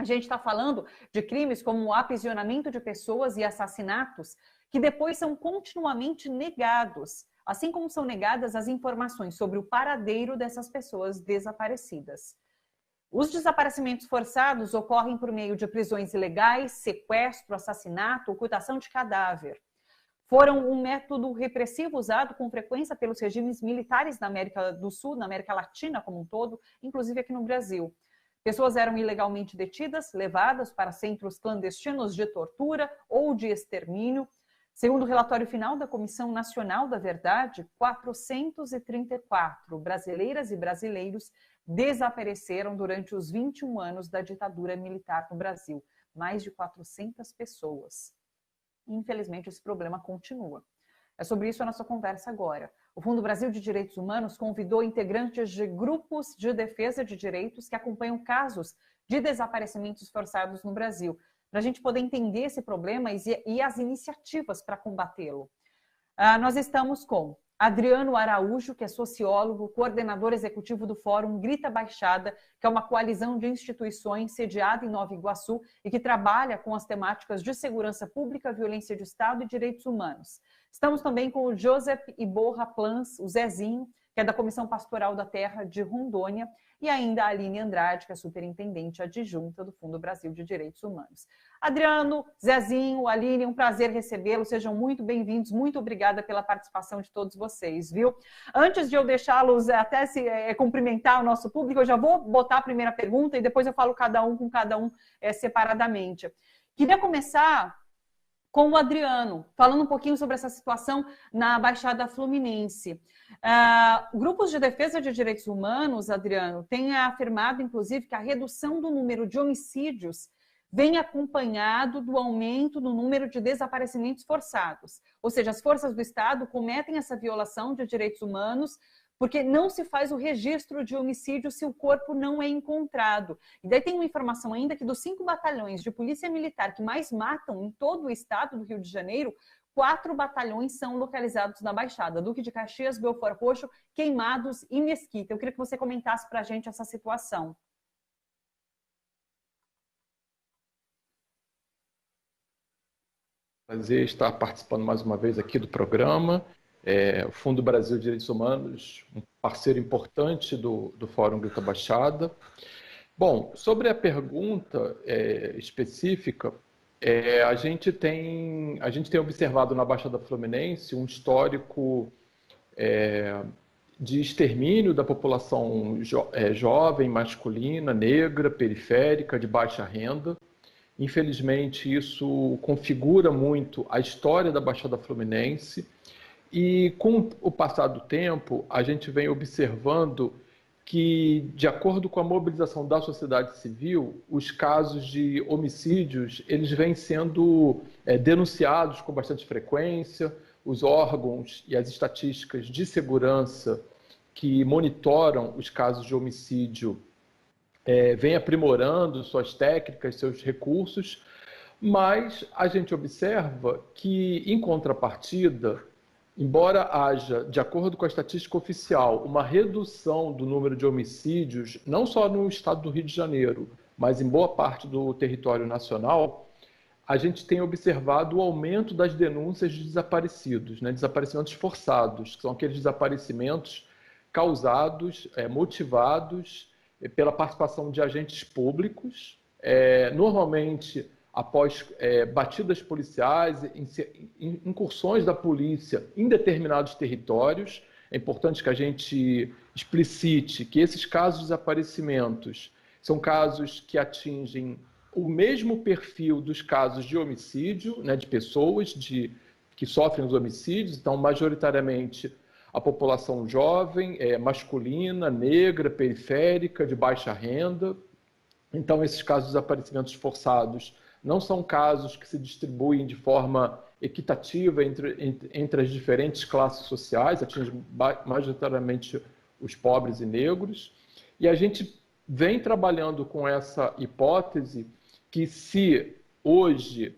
A gente está falando de crimes como o aprisionamento de pessoas e assassinatos, que depois são continuamente negados, assim como são negadas as informações sobre o paradeiro dessas pessoas desaparecidas. Os desaparecimentos forçados ocorrem por meio de prisões ilegais, sequestro, assassinato, ocultação de cadáver. Foram um método repressivo usado com frequência pelos regimes militares na América do Sul, na América Latina como um todo, inclusive aqui no Brasil. Pessoas eram ilegalmente detidas, levadas para centros clandestinos de tortura ou de extermínio. Segundo o relatório final da Comissão Nacional da Verdade, 434 brasileiras e brasileiros desapareceram durante os 21 anos da ditadura militar no Brasil. Mais de 400 pessoas. Infelizmente, esse problema continua. É sobre isso a nossa conversa agora. O Fundo Brasil de Direitos Humanos convidou integrantes de grupos de defesa de direitos que acompanham casos de desaparecimentos forçados no Brasil, para a gente poder entender esse problema e as iniciativas para combatê-lo. Nós estamos com Adriano Araújo, que é sociólogo, coordenador executivo do Fórum Grita Baixada, que é uma coalizão de instituições sediada em Nova Iguaçu e que trabalha com as temáticas de segurança pública, violência de Estado e direitos humanos. Estamos também com o Joseph Iborra Plans, o Zezinho, que é da Comissão Pastoral da Terra de Rondônia, e ainda a Aline Andrade, que é superintendente adjunta do Fundo Brasil de Direitos Humanos. Adriano, Zezinho, Aline, um prazer recebê-los, sejam muito bem-vindos, muito obrigada pela participação de todos vocês, viu? Antes de eu deixá-los até cumprimentar o nosso público, eu já vou botar a primeira pergunta e depois eu falo com cada um separadamente. Queria começar com o Adriano, falando um pouquinho sobre essa situação na Baixada Fluminense. Grupos de defesa de direitos humanos, Adriano, têm afirmado, inclusive, que a redução do número de homicídios vem acompanhado do aumento no número de desaparecimentos forçados. Ou seja, as forças do Estado cometem essa violação de direitos humanos porque não se faz o registro de homicídio se o corpo não é encontrado. E daí tem uma informação ainda que dos 5 batalhões de polícia militar que mais matam em todo o estado do Rio de Janeiro, 4 batalhões são localizados na Baixada, Duque de Caxias, Belford Roxo, Queimados e Mesquita. Eu queria que você comentasse para a gente essa situação. Prazer estar participando mais uma vez aqui do programa. O Fundo Brasil de Direitos Humanos, um parceiro importante do Fórum Grita Baixada. Bom, sobre a pergunta específica, a gente tem observado na Baixada Fluminense um histórico de extermínio da população jovem, masculina, negra, periférica, de baixa renda. Infelizmente, isso configura muito a história da Baixada Fluminense. E com o passar do tempo, a gente vem observando que, de acordo com a mobilização da sociedade civil, os casos de homicídios eles vêm sendo denunciados com bastante frequência. Os órgãos e as estatísticas de segurança que monitoram os casos de homicídio vêm aprimorando suas técnicas, seus recursos, mas a gente observa que, em contrapartida, embora haja, de acordo com a estatística oficial, uma redução do número de homicídios, não só no estado do Rio de Janeiro, mas em boa parte do território nacional, a gente tem observado o aumento das denúncias de desaparecidos, desaparecimentos forçados, que são aqueles desaparecimentos causados, motivados pela participação de agentes públicos, normalmente após batidas policiais, incursões da polícia em determinados territórios. É importante que a gente explicite que esses casos de desaparecimentos são casos que atingem o mesmo perfil dos casos de homicídio, de pessoas que sofrem os homicídios, então, majoritariamente, a população jovem, masculina, negra, periférica, de baixa renda. Então, esses casos de desaparecimentos forçados não são casos que se distribuem de forma equitativa entre as diferentes classes sociais, atingem majoritariamente os pobres e negros. E a gente vem trabalhando com essa hipótese que, se hoje,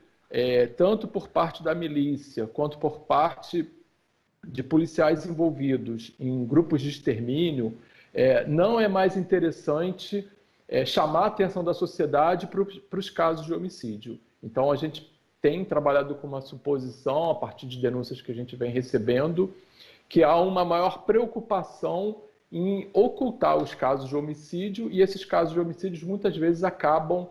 tanto por parte da milícia quanto por parte de policiais envolvidos em grupos de extermínio, não é mais interessante chamar a atenção da sociedade para os casos de homicídio. Então, a gente tem trabalhado com uma suposição, a partir de denúncias que a gente vem recebendo, que há uma maior preocupação em ocultar os casos de homicídio, e esses casos de homicídios muitas vezes acabam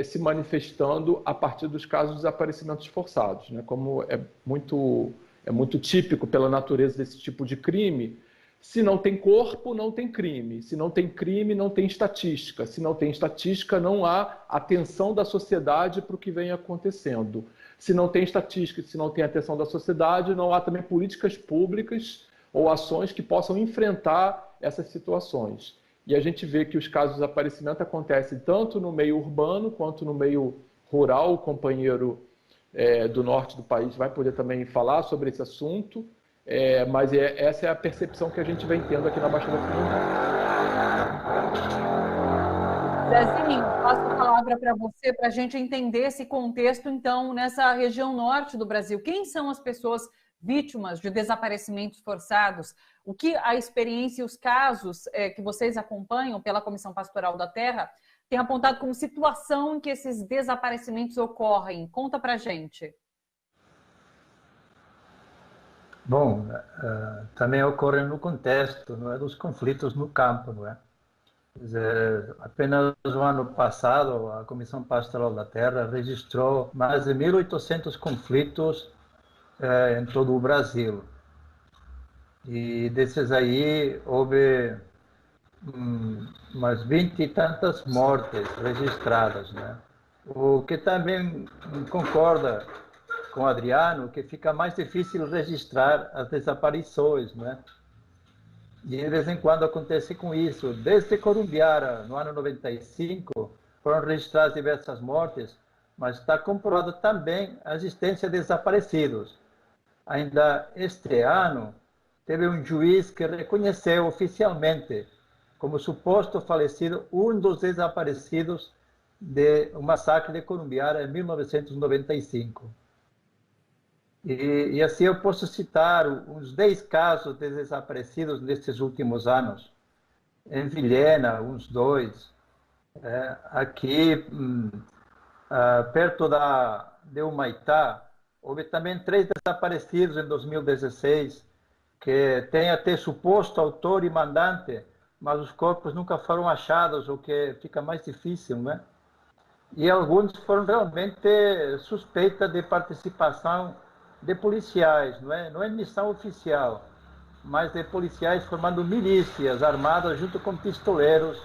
se manifestando a partir dos casos de desaparecimentos forçados, né? Como é muito típico pela natureza desse tipo de crime. Se não tem corpo, não tem crime. Se não tem crime, não tem estatística. Se não tem estatística, não há atenção da sociedade para o que vem acontecendo. Se não tem estatística, se não tem atenção da sociedade, não há também políticas públicas ou ações que possam enfrentar essas situações. E a gente vê que os casos de desaparecimento acontecem tanto no meio urbano quanto no meio rural. O companheiro do norte do país vai poder também falar sobre esse assunto. Mas essa é a percepção que a gente vem tendo aqui na Baixada Fluminense. Zezinho, passo a palavra para você, para a gente entender esse contexto, então, nessa região norte do Brasil. Quem são as pessoas vítimas de desaparecimentos forçados? O que a experiência e os casos que vocês acompanham pela Comissão Pastoral da Terra têm apontado como situação em que esses desaparecimentos ocorrem? Conta para a gente. Bom, também ocorre no contexto, não é, dos conflitos no campo, não é? Quer dizer, apenas no ano passado, a Comissão Pastoral da Terra registrou mais de 1.800 conflitos em todo o Brasil. E desses aí, houve umas 20 e tantas mortes registradas, né? O que também concorda com o Adriano, que fica mais difícil registrar as desaparições, né? E de vez em quando acontece com isso. Desde Corumbiara, no ano 95, foram registradas diversas mortes, mas está comprovada também a existência de desaparecidos. Ainda este ano, teve um juiz que reconheceu oficialmente como suposto falecido um dos desaparecidos do massacre de Corumbiara em 1995. E assim eu posso citar uns 10 casos de desaparecidos nestes últimos anos. Em Vilhena, uns 2. Aqui, perto de Humaitá, houve também 3 desaparecidos em 2016, que tem até suposto autor e mandante, mas os corpos nunca foram achados, o que fica mais difícil, né? E alguns foram realmente suspeitas de participação de policiais, não é missão oficial, mas de policiais formando milícias armadas junto com pistoleiros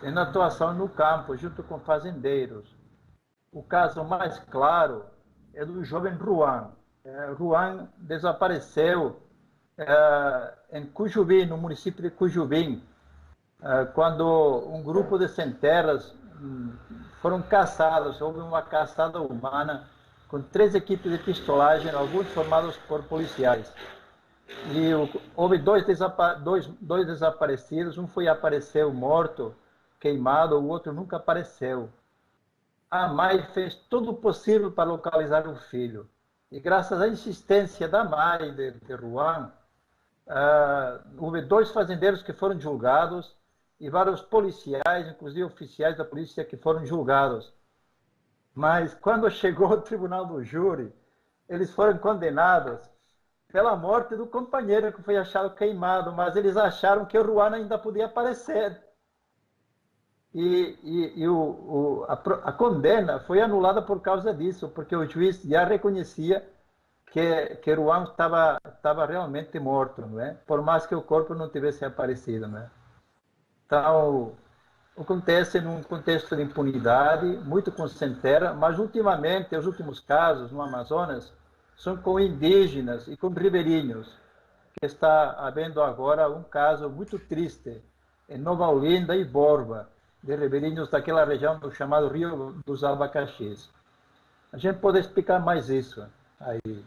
em atuação no campo, junto com fazendeiros. O caso mais claro é do jovem Ruan. Ruan desapareceu em Cujubim, no município de Cujubim, quando um grupo de sem-terras foram caçados, houve uma caçada humana com 3 equipes de pistolagem, alguns formados por policiais. E houve dois desaparecidos, um apareceu morto, queimado, o outro nunca apareceu. A mãe fez tudo o possível para localizar o filho. E graças à insistência da mãe de Ruan, houve 2 fazendeiros que foram julgados e vários policiais, inclusive oficiais da polícia, que foram julgados. Mas quando chegou ao tribunal do júri, eles foram condenados pela morte do companheiro que foi achado queimado, mas eles acharam que o Ruan ainda podia aparecer. A condena foi anulada por causa disso, porque o juiz já reconhecia que Ruan estava realmente morto, não é? Por mais que o corpo não tivesse aparecido, não é? Então, acontece num contexto de impunidade, muito com sem-terra, mas ultimamente, os últimos casos no Amazonas, são com indígenas e com ribeirinhos, que está havendo agora um caso muito triste em Nova Olinda e Borba, de ribeirinhos daquela região do chamado Rio dos Abacaxis. A gente pode explicar mais isso aí.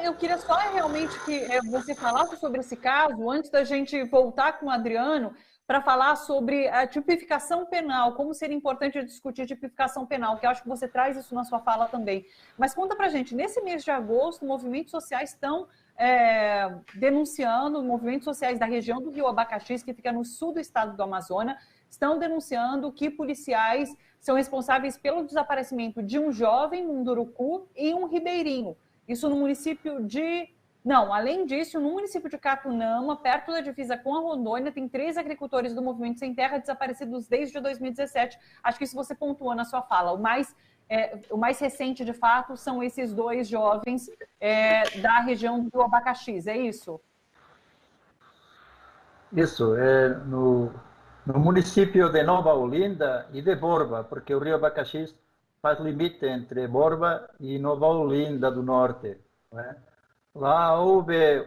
Eu queria só realmente que você falasse sobre esse caso, antes da gente voltar com o Adriano, para falar sobre a tipificação penal, como seria importante discutir tipificação penal, que eu acho que você traz isso na sua fala também. Mas conta pra gente, nesse mês de agosto, movimentos sociais estão denunciando, movimentos sociais da região do Rio Abacaxis, que fica no sul do estado do Amazonas, estão denunciando que policiais são responsáveis pelo desaparecimento de um jovem munduruku e um ribeirinho. Isso no município de... Não, além disso, no município de Catunama, perto da divisa com a Rondônia, tem 3 agricultores do Movimento Sem Terra desaparecidos desde 2017. Acho que isso você pontuou na sua fala. O mais recente, de fato, são esses 2 jovens da região do Abacaxis, é isso? Isso, no município de Nova Olinda e de Borba, porque o rio Abacaxis faz limite entre Borba e Nova Olinda do Norte, né? Lá houve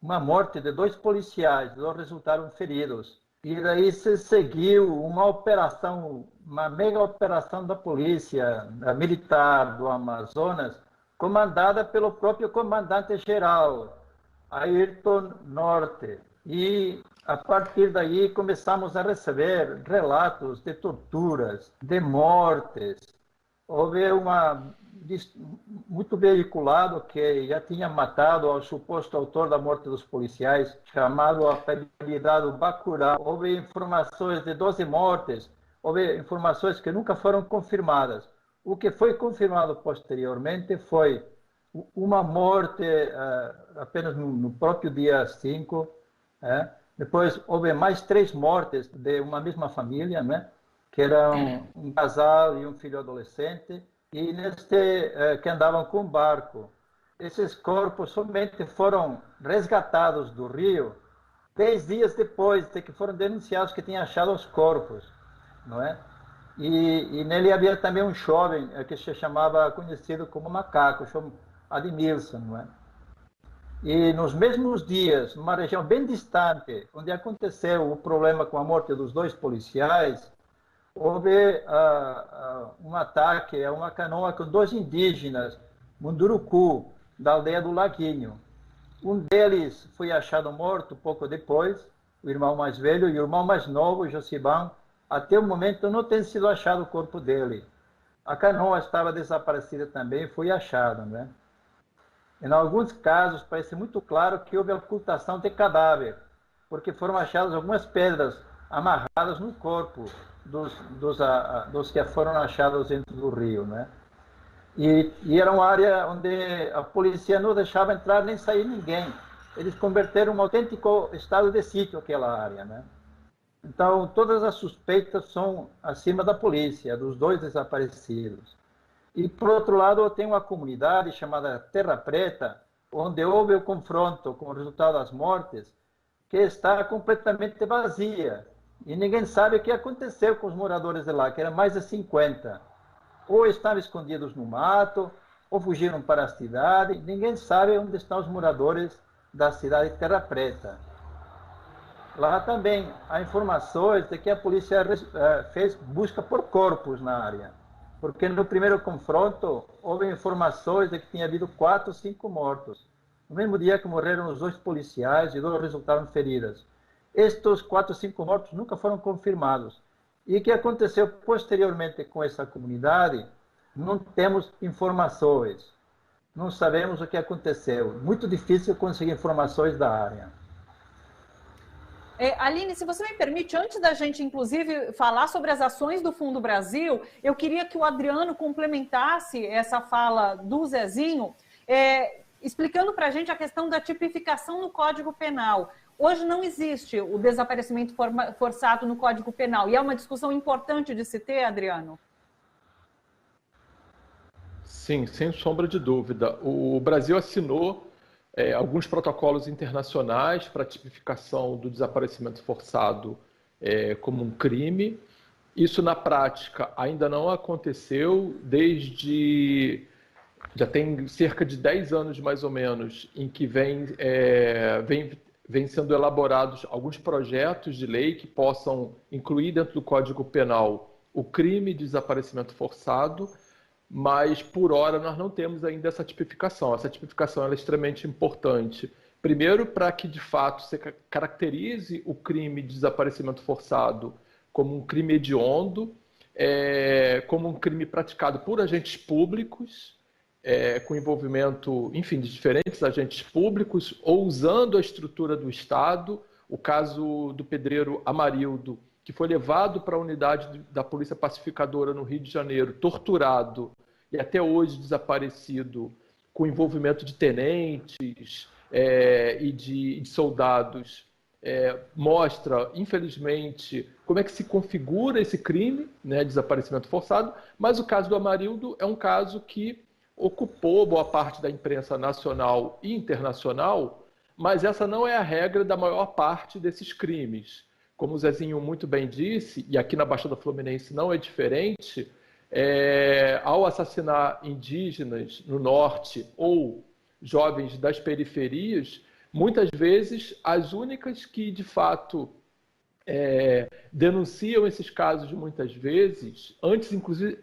uma morte de 2 policiais, 2 resultaram feridos. E daí se seguiu uma operação, uma mega operação da polícia militar do Amazonas, comandada pelo próprio comandante-geral, Ayrton Norte. E a partir daí começamos a receber relatos de torturas, de mortes. Houve muito veiculado que já tinha matado ao suposto autor da morte dos policiais, chamado apelidado Bacurau. Houve informações de 12 mortes, houve informações que nunca foram confirmadas. O que foi confirmado posteriormente foi uma morte apenas no próprio dia 5. Depois houve mais 3 mortes de uma mesma família, né? Que eram um casal e um filho adolescente, e que andavam com um barco. Esses corpos somente foram resgatados do rio 10 dias depois de que foram denunciados que tinham achado os corpos, não é? E nele havia também um jovem que se chamava, conhecido como Macaco, Admilson, não é? E nos mesmos dias, numa região bem distante, onde aconteceu o problema com a morte dos 2 policiais, houve um ataque a uma canoa com 2 indígenas, Munduruku, da aldeia do Laguinho. Um deles foi achado morto pouco depois, o irmão mais velho, e o irmão mais novo, Josibão, até o momento não tem sido achado o corpo dele. A canoa estava desaparecida também, foi achada, né? Em alguns casos, parece muito claro que houve ocultação de cadáver, porque foram achadas algumas pedras amarradas no corpo dos que foram achados dentro do rio, né? E era uma área onde a polícia não deixava entrar nem sair ninguém. Eles converteram um autêntico estado de sítio aquela área, né? Então, todas as suspeitas são acima da polícia, dos 2 desaparecidos. E, por outro lado, tem uma comunidade chamada Terra Preta, onde houve o confronto com o resultado das mortes, que está completamente vazia. E ninguém sabe o que aconteceu com os moradores de lá, que eram mais de 50. Ou estavam escondidos no mato, ou fugiram para a cidade. Ninguém sabe onde estão os moradores da cidade de Terra Preta. Lá também há informações de que a polícia fez busca por corpos na área. Porque no primeiro confronto houve informações de que tinha havido 4 ou 5 mortos. No mesmo dia que morreram os 2 policiais e 2 resultaram feridas. Estes 4 ou 5 mortos nunca foram confirmados. E o que aconteceu posteriormente com essa comunidade, não temos informações. Não sabemos o que aconteceu. Muito difícil conseguir informações da área. Aline, se você me permite, antes da gente, inclusive, falar sobre as ações do Fundo Brasil, eu queria que o Adriano complementasse essa fala do Zezinho, explicando para a gente a questão da tipificação no Código Penal. Hoje não existe o desaparecimento forçado no Código Penal, e é uma discussão importante de se ter, Adriano? Sim, sem sombra de dúvida. O Brasil assinou alguns protocolos internacionais para a tipificação do desaparecimento forçado como um crime. Isso, na prática, ainda não aconteceu já tem cerca de 10 anos, mais ou menos, em que vem sendo elaborados alguns projetos de lei que possam incluir dentro do Código Penal o crime de desaparecimento forçado, mas, por hora, nós não temos ainda essa tipificação. Essa tipificação é extremamente importante. Primeiro, para que, de fato, se caracterize o crime de desaparecimento forçado como um crime hediondo, como um crime praticado por agentes públicos, com envolvimento, enfim, de diferentes agentes públicos ou usando a estrutura do Estado. O caso do pedreiro Amarildo, que foi levado para a unidade da Polícia Pacificadora no Rio de Janeiro, torturado e até hoje desaparecido, com envolvimento de tenentes e de soldados, mostra, infelizmente, como é que se configura esse crime, né, desaparecimento forçado. Mas o caso do Amarildo é um caso que ocupou boa parte da imprensa nacional e internacional, mas essa não é a regra da maior parte desses crimes. Como o Zezinho muito bem disse, e aqui na Baixada Fluminense não é diferente, ao assassinar indígenas no norte ou jovens das periferias, muitas vezes as únicas que de fato denunciam esses casos, muitas vezes, antes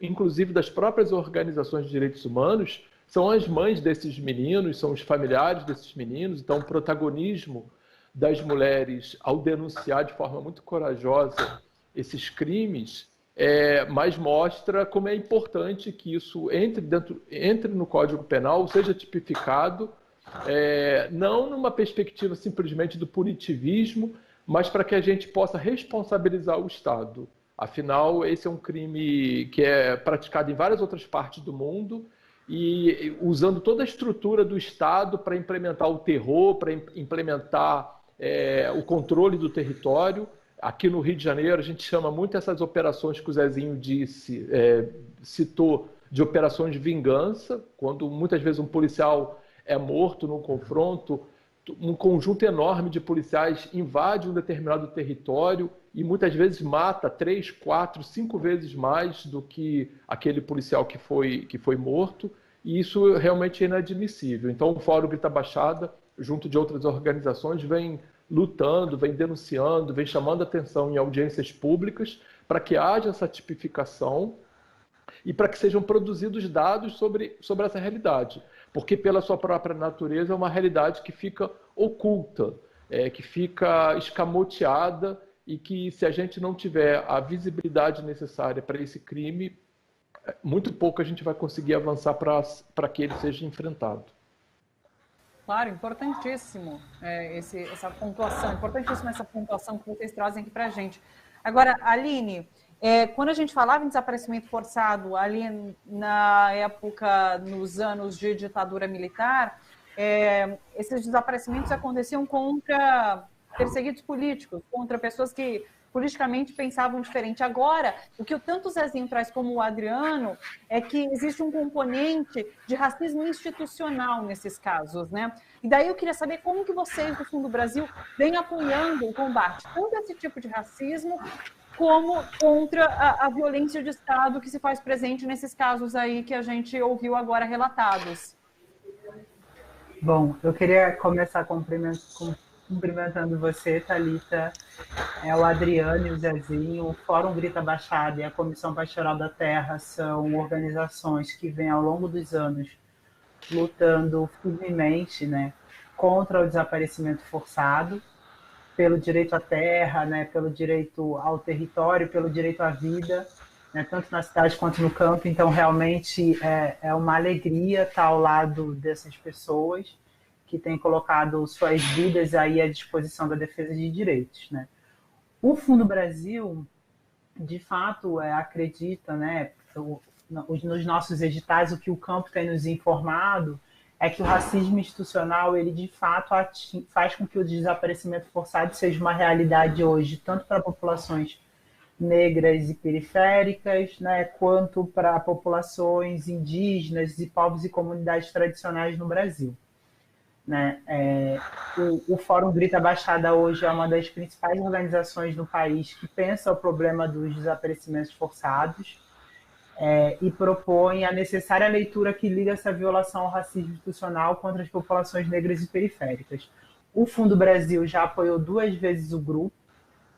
inclusive das próprias organizações de direitos humanos, são as mães desses meninos, são os familiares desses meninos. Então, o protagonismo das mulheres ao denunciar de forma muito corajosa esses crimes, mas mostra como é importante que isso entre no Código Penal, seja tipificado, não numa perspectiva simplesmente do punitivismo, mas para que a gente possa responsabilizar o Estado. Afinal, esse é um crime que é praticado em várias outras partes do mundo e usando toda a estrutura do Estado para implementar o terror, para implementar o controle do território. Aqui no Rio de Janeiro, a gente chama muito essas operações que o Zezinho citou de operações de vingança, quando muitas vezes um policial é morto num confronto, um conjunto enorme de policiais invade um determinado território e muitas vezes mata 3, 4, 5 vezes mais do que aquele policial que foi morto, e isso realmente é inadmissível. Então o Fórum Grita Baixada, junto de outras organizações, vem lutando, vem denunciando, vem chamando atenção em audiências públicas para que haja essa tipificação e para que sejam produzidos dados sobre essa realidade. Porque, pela sua própria natureza, é uma realidade que fica oculta, que fica escamoteada e que, se a gente não tiver a visibilidade necessária para esse crime, muito pouco a gente vai conseguir avançar para que ele seja enfrentado. Claro, importantíssimo essa pontuação, importantíssima essa pontuação que vocês trazem aqui para a gente. Agora, Aline, quando a gente falava em desaparecimento forçado, ali na época, nos anos de ditadura militar, esses desaparecimentos aconteciam contra perseguidos políticos, contra pessoas que politicamente pensavam diferente. Agora, o que o tanto Zezinho traz como o Adriano é que existe um componente de racismo institucional nesses casos, né? E daí eu queria saber como que vocês, do Fundo Brasil, vêm apoiando o combate tanto a esse tipo de racismo como contra a violência de Estado que se faz presente nesses casos aí que a gente ouviu agora relatados. Bom, eu queria começar cumprimentando você, Thalita, o Adriano e o Zezinho. O Fórum Grita Baixada e a Comissão Pastoral da Terra são organizações que vêm ao longo dos anos lutando firmemente, né, contra o desaparecimento forçado, pelo direito à terra, né, pelo direito ao território, pelo direito à vida, né, tanto na cidade quanto no campo. Então, realmente, é uma alegria estar ao lado dessas pessoas que têm colocado suas vidas aí à disposição da defesa de direitos, né. O Fundo Brasil, de fato, acredita, né, nos nossos editais, o que o campo tem nos informado é que o racismo institucional, ele de fato faz com que o desaparecimento forçado seja uma realidade hoje, tanto para populações negras e periféricas, né, quanto para populações indígenas e povos e comunidades tradicionais no Brasil. Né? O Fórum Grita Baixada hoje é uma das principais organizações no país que pensa o problema dos desaparecimentos forçados, e propõe a necessária leitura que liga essa violação ao racismo institucional contra as populações negras e periféricas. O Fundo Brasil já apoiou 2 vezes o grupo,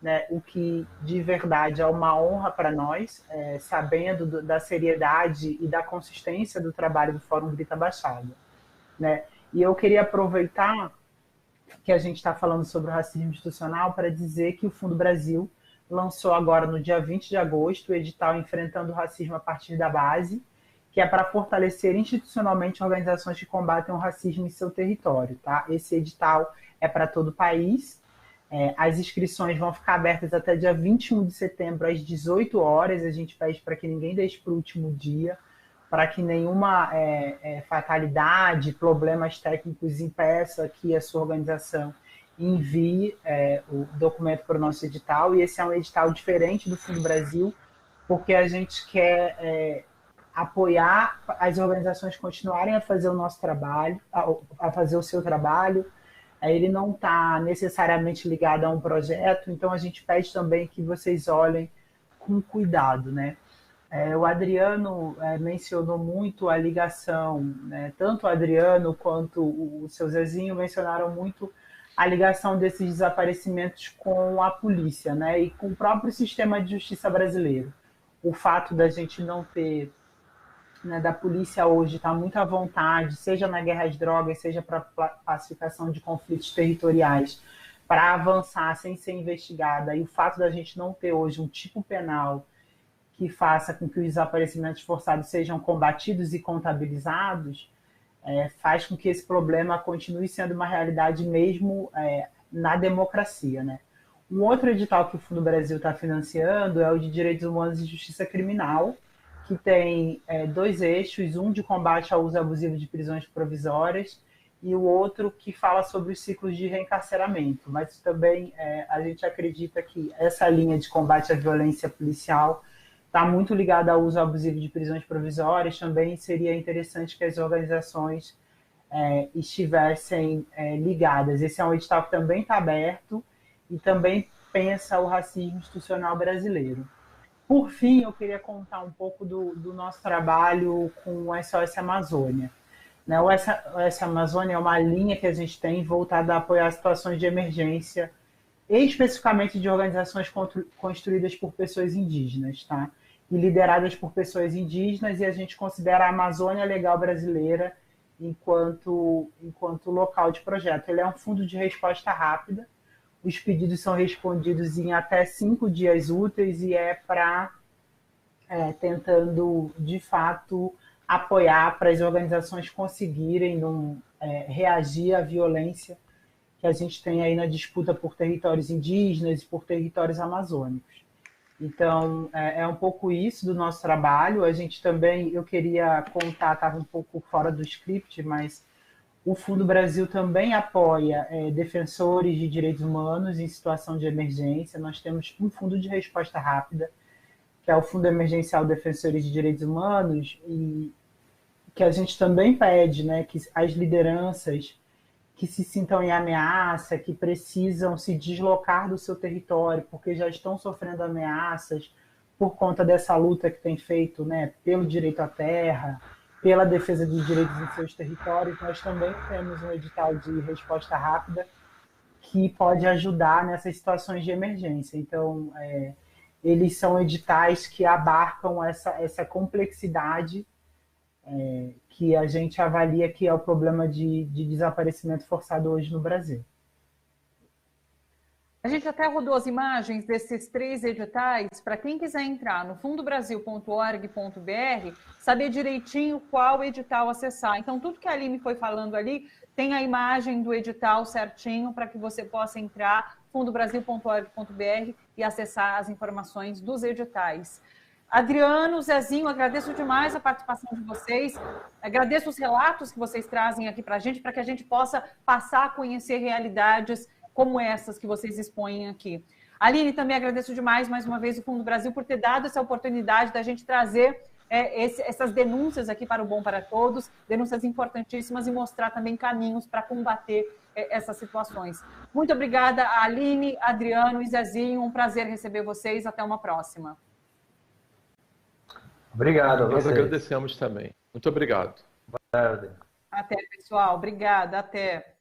né, o que de verdade é uma honra para nós, sabendo da seriedade e da consistência do trabalho do Fórum Grita Baixada. Né? E eu queria aproveitar que a gente está falando sobre o racismo institucional para dizer que o Fundo Brasil lançou agora, no dia 20 de agosto, o edital Enfrentando o Racismo a Partir da Base, que é para fortalecer institucionalmente organizações que combatem o racismo em seu território. Tá? Esse edital é para todo o país. As inscrições vão ficar abertas até dia 21 de setembro, às 18 horas. A gente pede para que ninguém deixe para o último dia, para que nenhuma fatalidade, problemas técnicos impeça que a sua organização envie o documento para o nosso edital. E esse é um edital diferente do Fundo Brasil, porque a gente quer apoiar as organizações continuarem a fazer o nosso trabalho, a fazer o seu trabalho. Ele não está necessariamente ligado a um projeto, então a gente pede também que vocês olhem com cuidado, né? O Adriano mencionou muito a ligação, né? Tanto o Adriano quanto o seu Zezinho mencionaram muito a ligação desses desaparecimentos com a polícia, né? E com o próprio sistema de justiça brasileiro. O fato da gente não ter, né, da polícia hoje estar muito à vontade, seja na guerra às drogas, seja para pacificação de conflitos territoriais, para avançar sem ser investigada, e o fato da gente não ter hoje um tipo penal que faça com que os desaparecimentos forçados sejam combatidos e contabilizados, faz com que esse problema continue sendo uma realidade mesmo na democracia, né? Um outro edital que o Fundo Brasil está financiando é o de Direitos Humanos e Justiça Criminal, que tem 2 eixos, um de combate ao uso abusivo de prisões provisórias e o outro que fala sobre os ciclos de reencarceramento. Mas também a gente acredita que essa linha de combate à violência policial está muito ligada ao uso abusivo de prisões provisórias. Também seria interessante que as organizações estivessem ligadas. Esse é um edital que também está aberto e também pensa o racismo institucional brasileiro. Por fim, eu queria contar um pouco do nosso trabalho com o SOS Amazônia. O SOS Amazônia é uma linha que a gente tem voltada a apoiar situações de emergência, especificamente de organizações construídas por pessoas indígenas, tá? E lideradas por pessoas indígenas, e a gente considera a Amazônia Legal Brasileira enquanto local de projeto. Ele é um fundo de resposta rápida. Os pedidos são respondidos em até 5 dias úteis e para tentando, de fato, apoiar para as organizações conseguirem reagir à violência que a gente tem aí na disputa por territórios indígenas e por territórios amazônicos. Então, é um pouco isso do nosso trabalho. A gente também, eu queria contar, estava um pouco fora do script, mas o Fundo Brasil também apoia defensores de direitos humanos em situação de emergência. Nós temos um fundo de resposta rápida, que é o Fundo Emergencial Defensores de Direitos Humanos, e que a gente também pede, né, que as lideranças que se sintam em ameaça, que precisam se deslocar do seu território, porque já estão sofrendo ameaças por conta dessa luta que tem feito, né, pelo direito à terra, pela defesa dos direitos em seus territórios. Nós também temos um edital de resposta rápida que pode ajudar nessas situações de emergência. Então, eles são editais que abarcam essa complexidade que a gente avalia que é o problema de desaparecimento forçado hoje no Brasil. A gente até rodou as imagens desses 3 editais para quem quiser entrar no fundobrasil.org.br, saber direitinho qual edital acessar. Então, tudo que a Aline foi falando ali, tem a imagem do edital certinho para que você possa entrar, fundobrasil.org.br, e acessar as informações dos editais. Adriano, Zezinho, agradeço demais a participação de vocês, agradeço os relatos que vocês trazem aqui para que a gente possa passar a conhecer realidades como essas que vocês expõem aqui. Aline, também agradeço demais, mais uma vez, o Fundo Brasil por ter dado essa oportunidade da gente trazer essas denúncias aqui para o Bom para Todos, denúncias importantíssimas, e mostrar também caminhos para combater essas situações. Muito obrigada, Aline, Adriano e Zezinho, um prazer receber vocês, até uma próxima. Obrigado a Nós vocês. agradecemos também. Muito obrigado. Boa tarde. Até, pessoal. Obrigada. Até.